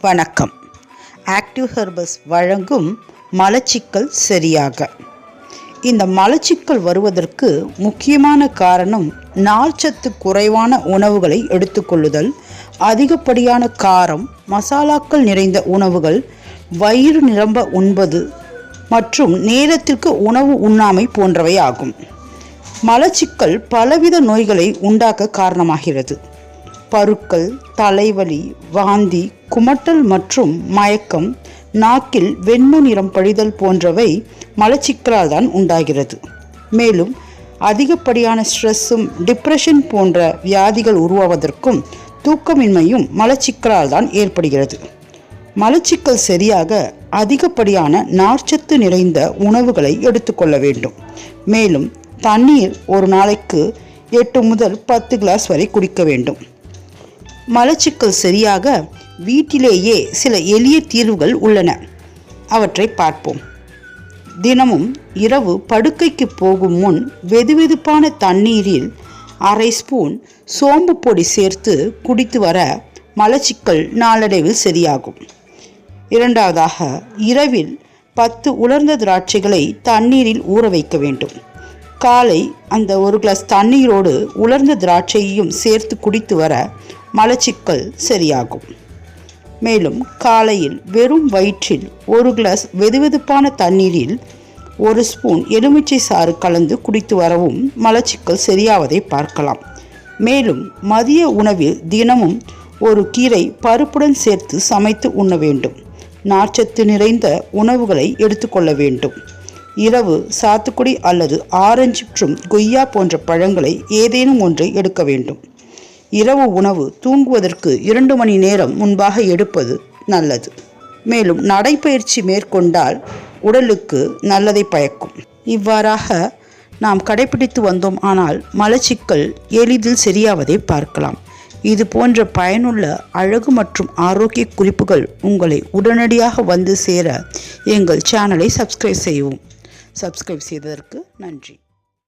வணக்கம். Active herbals வழங்கும் மலச்சிக்கல் சரியாக. இந்த மலச்சிக்கல் வருவதற்கு முக்கியமான காரணம் நார்ச்சத்து குறைவான உணவுகளை எடுத்துக்கொள்ளுதல், அதிகப்படியான காரம், மசாலாக்கள் நிறைந்த உணவுகள், வயிறு நிரம்ப உண்பது மற்றும் நேரத்திற்கு உணவு உண்ணாமை போன்றவை ஆகும். மலச்சிக்கல் பலவித நோய்களை உண்டாக்க காரணமாகிறது. பருக்கள், தலைவலி, வாந்தி, குமட்டல் மற்றும் மயக்கம், நாக்கில் வெண்மை நிறம் படிதல் போன்றவை மலச்சிக்கலால் தான் உண்டாகிறது. மேலும் அதிகப்படியான ஸ்ட்ரெஸ்ஸும் டிப்ரெஷன் போன்ற வியாதிகள் உருவாவதற்கும் தூக்கமின்மையும் மலச்சிக்கலால் தான் ஏற்படுகிறது. மலச்சிக்கல் சரியாக அதிகப்படியான நார்ச்சத்து நிறைந்த உணவுகளை எடுத்துக்கொள்ள வேண்டும். மேலும் தண்ணீர் ஒரு நாளைக்கு 8 முதல் 10 கிளாஸ் வரை குடிக்க வேண்டும். மலச்சிக்கல் சரியாக வீட்டிலேயே சில எளிய தீர்வுகள் உள்ளன. அவற்றை பார்ப்போம். தினமும் இரவு படுக்கைக்கு போகும் முன் வெதுவெதுப்பான தண்ணீரில் 1/2 ஸ்பூன் சோம்பு பொடி சேர்த்து குடித்து வர மலச்சிக்கல் நாளடைவில் சரியாகும். இரண்டாவதாக, இரவில் 10 உலர்ந்த திராட்சைகளை தண்ணீரில் ஊற வைக்க வேண்டும். காலை அந்த 1 கிளாஸ் தண்ணீரோடு உலர்ந்த திராட்சையையும் சேர்த்து குடித்து வர மலச்சிக்கல் சரியாகும். மேலும் காலையில் வெறும் வயிற்றில் 1 கிளாஸ் வெதுவெதுப்பான தண்ணீரில் 1 ஸ்பூன் எலுமிச்சை சாறு கலந்து குடித்து வரவும் மலச்சிக்கல் சரியாவதை பார்க்கலாம். மேலும் மதிய உணவில் தினமும் ஒரு கீரை பருப்புடன் சேர்த்து சமைத்து உண்ண வேண்டும். நார்ச்சத்து நிறைந்த உணவுகளை எடுத்துக்கொள்ள வேண்டும். இரவு சாத்துக்குடி அல்லது ஆரஞ்சு மற்றும் கொய்யா போன்ற பழங்களை ஏதேனும் ஒன்றை எடுக்க வேண்டும். இரவு உணவு தூங்குவதற்கு 2 மணி நேரம் முன்பாக எடுப்பது நல்லது. மேலும் நடைப்பயிற்சி மேற்கொண்டால் உடலுக்கு நல்லதை பயக்கும். இவ்வாறாக நாம் கடைபிடித்து வந்தோம் ஆனால் மலச்சிக்கல் எளிதில் சரியாவதை பார்க்கலாம். இது போன்ற பயனுள்ள அழகு மற்றும் ஆரோக்கிய குறிப்புகள் உங்களை உடனடியாக வந்து சேர எங்கள் சேனலை சப்ஸ்கிரைப் செய்யவும். சப்ஸ்கிரைப் செய்ததற்கு நன்றி.